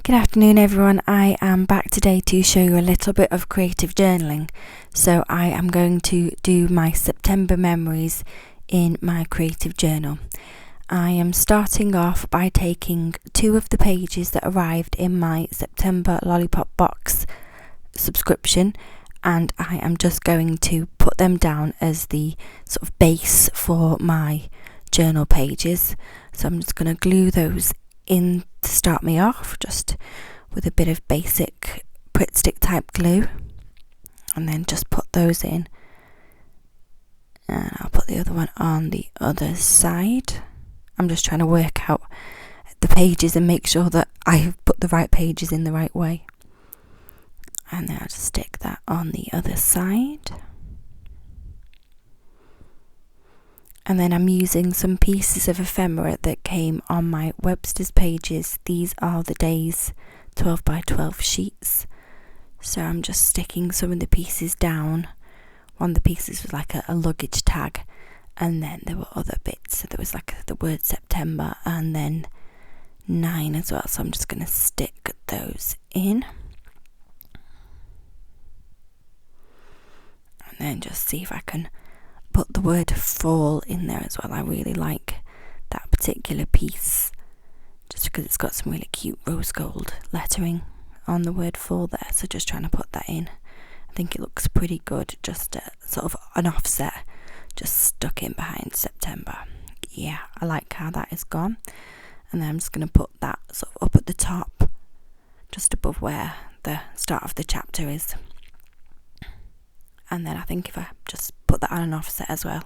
Good afternoon everyone, I am back today to show you a little bit of creative journaling. So I am going to do my September memories in my creative journal. I am starting off by taking 2 of the pages that arrived in my September Lollipop box subscription, and I am just going to put them down as the sort of base for my journal pages. So I'm just going to glue those in to start me off, just with a bit of basic Pritt Stick type glue, and then just put those in, and I'll put the other one on the other side. I'm just trying to work out the pages and make sure that I've put the right pages in the right way, and then I'll just stick that on the other side. And then I'm using some pieces of ephemera that came on my Webster's pages. These are the Days 12 by 12 sheets. So I'm just sticking some of the pieces down. One of the pieces was like a luggage tag, and then there were other bits. So there was like the word September and then 9 as well. So I'm just going to stick those in. And then just see if I can put the word fall in there as well. I really like that particular piece just because it's got some really cute rose gold lettering on the word fall there, so just trying to put that in. I think it looks pretty good, just sort of an offset just stuck in behind September. Yeah, I like how that is gone. And then I'm just going to put that sort of up at the top, just above where the start of the chapter is. And then I think if I just put that on an offset as well,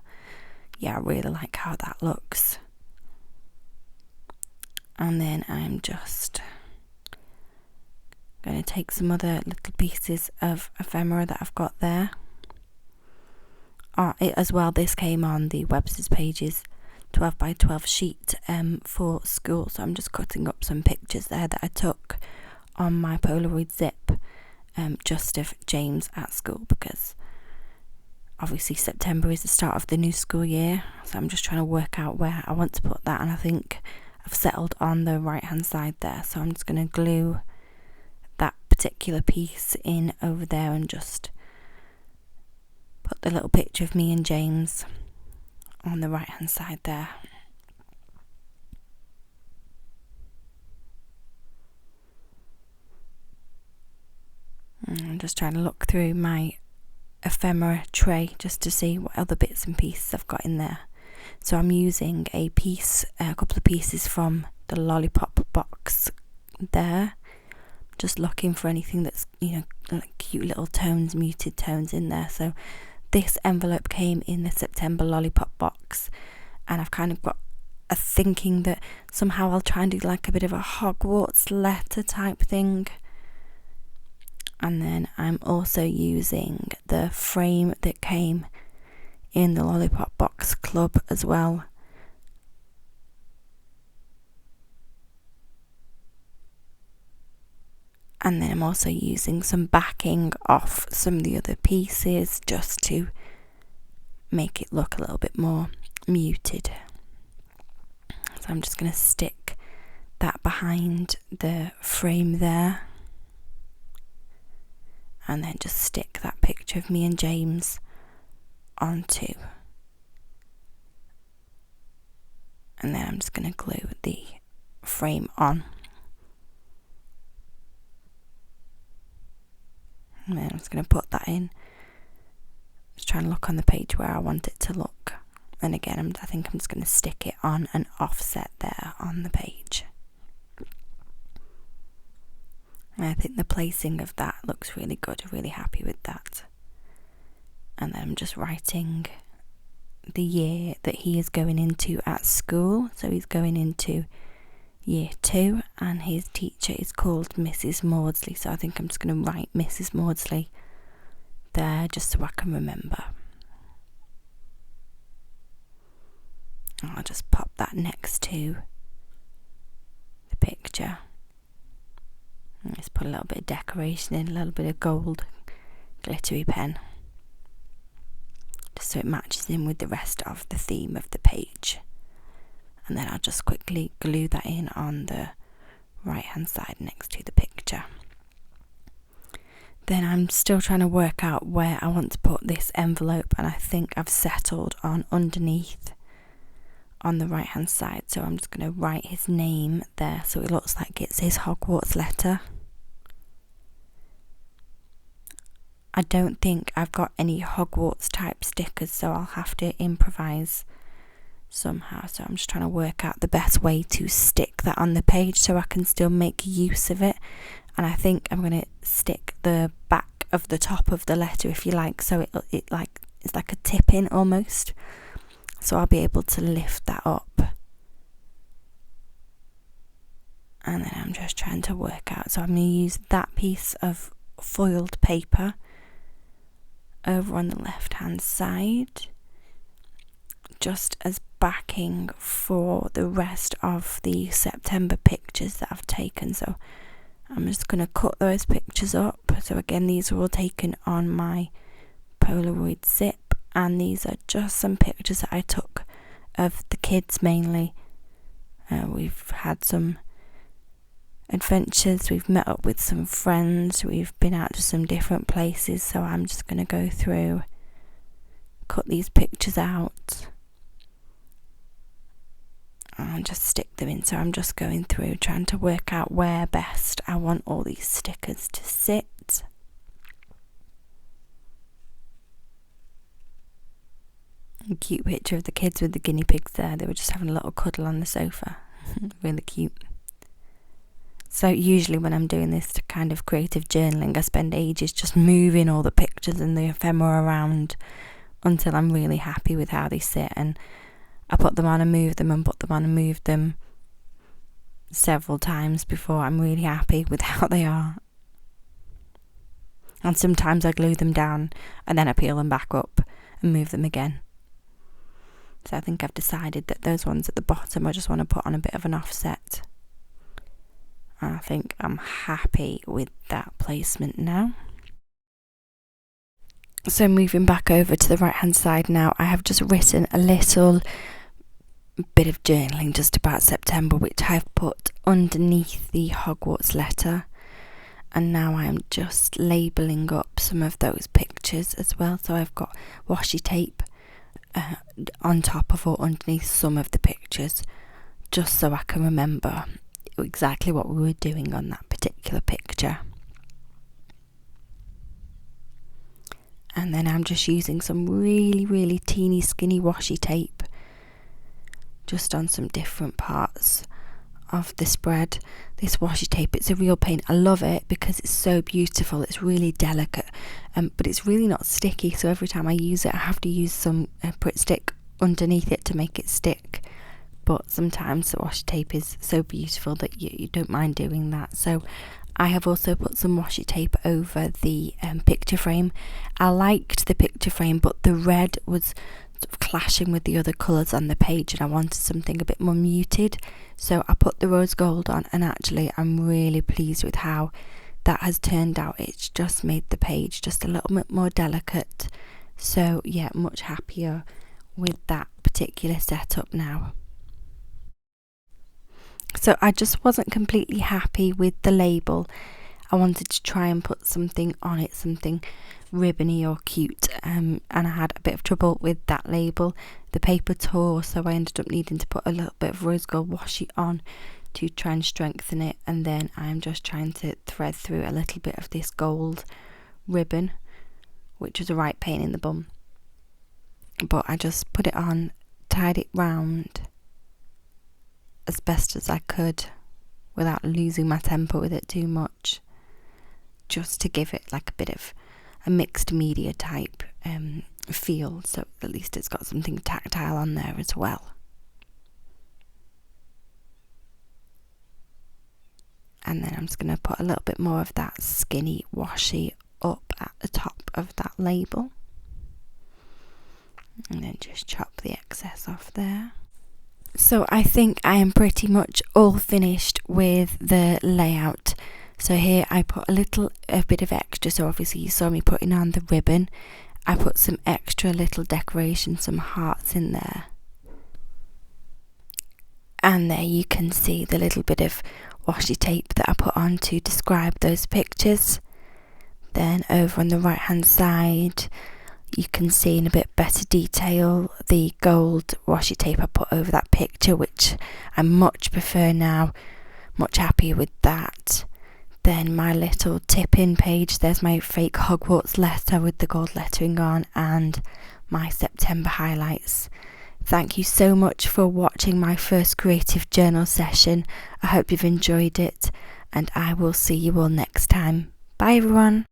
yeah, I really like how that looks. And then I'm just going to take some other little pieces of ephemera that I've got there. As well, this came on the Webster's pages 12 by 12 sheet for school. So I'm just cutting up some pictures there that I took on my Polaroid zip just of James at school, because obviously September is the start of the new school year, so I'm just trying to work out where I want to put that, and I think I've settled on the right hand side there, so I'm just going to glue that particular piece in over there and just put the little picture of me and James on the right hand side there. And I'm just trying to look through my ephemera tray just to see what other bits and pieces I've got in there. So I'm using a couple of pieces from the Lollipop box there, just looking for anything that's, like cute little tones, muted tones in there. So this envelope came in the September Lollipop box, and I've kind of got a thinking that somehow I'll try and do like a bit of a Hogwarts letter type thing. And then I'm also using the frame that came in the Lollipop Box Club as well. And then I'm also using some backing off some of the other pieces just to make it look a little bit more muted. So I'm just going to stick that behind the frame there. And then just stick that picture of me and James onto. And then I'm just going to glue the frame on. And then I'm just going to put that in. Just trying to look on the page where I want it to look. And again, I think I'm just going to stick it on an offset there on the page. And I think the placing of that looks really good. I'm really happy with that. And then I'm just writing the year that he is going into at school. So he's going into year 2, and his teacher is called Mrs. Maudsley. So I think I'm just going to write Mrs. Maudsley there just so I can remember. And I'll just pop that next to the picture. Let's put a little bit of decoration in, a little bit of gold glittery pen, just so it matches in with the rest of the theme of the page. And then I'll just quickly glue that in on the right hand side next to the picture. Then I'm still trying to work out where I want to put this envelope, and I think I've settled on underneath on the right hand side. So I'm just going to write his name there so it looks like it's his Hogwarts letter. I don't think I've got any Hogwarts type stickers, so I'll have to improvise somehow. So I'm just trying to work out the best way to stick that on the page so I can still make use of it. And I think I'm going to stick the back of the top of the letter, if you like, so it's like a tip in almost. So I'll be able to lift that up. And then I'm just trying to work out. So I'm going to use that piece of foiled paper over on the left hand side, just as backing for the rest of the September pictures that I've taken. So I'm just going to cut those pictures up. So again, these are all taken on my Polaroid Zip, and these are just some pictures that I took of the kids mainly. We've had some adventures, we've met up with some friends, we've been out to some different places, so I'm just going to go through, cut these pictures out and just stick them in. So I'm just going through trying to work out where best I want all these stickers to sit. A cute picture of the kids with the guinea pigs there. They were just having a little cuddle on the sofa. Really cute. So usually when I'm doing this kind of creative journaling, I spend ages just moving all the pictures and the ephemera around until I'm really happy with how they sit, and I put them on and move them and put them on and move them several times before I'm really happy with how they are. And sometimes I glue them down and then I peel them back up and move them again. So I think I've decided that those ones at the bottom I just want to put on a bit of an offset. I think I'm happy with that placement now. So moving back over to the right hand side now, I have just written a little bit of journaling just about September, which I've put underneath the Hogwarts letter. And now I am just labelling up some of those pictures as well. So I've got washi tape on top of or underneath some of the pictures, just so I can remember exactly what we were doing on that particular picture. And then I'm just using some really teeny skinny washi tape just on some different parts of the spread. This washi tape, it's a real pain. I love it because it's so beautiful. It's really delicate, but it's really not sticky, so every time I use it I have to use some Pritt Stick underneath it to make it stick. But sometimes the washi tape is so beautiful that you don't mind doing that. So I have also put some washi tape over the picture frame. I liked the picture frame, but the red was sort of clashing with the other colours on the page, and I wanted something a bit more muted. So I put the rose gold on, and actually I'm really pleased with how that has turned out. It's just made the page just a little bit more delicate. So yeah, much happier with that particular setup now. So I just wasn't completely happy with the label. I wanted to try and put something on it, something ribbony or cute, and I had a bit of trouble with that label. The paper tore, so I ended up needing to put a little bit of rose gold washi on to try and strengthen it, and then I'm just trying to thread through a little bit of this gold ribbon, which was a right pain in the bum. But I just put it on, tied it round as best as I could without losing my temper with it too much, just to give it like a bit of a mixed media type feel, so at least it's got something tactile on there as well. And then I'm just going to put a little bit more of that skinny washi up at the top of that label, and then just chop the excess off there. So I think I am pretty much all finished with the layout. So here I put a bit of extra, so obviously you saw me putting on the ribbon. I put some extra little decoration, some hearts in there. And there you can see the little bit of washi tape that I put on to describe those pictures. Then over on the right hand side you can see in a bit better detail the gold washi tape I put over that picture, which I much prefer now, much happier with that. Then my little tip-in page, there's my fake Hogwarts letter with the gold lettering on, and my September highlights. Thank you so much for watching my first creative journal session. I hope you've enjoyed it, and I will see you all next time. Bye everyone.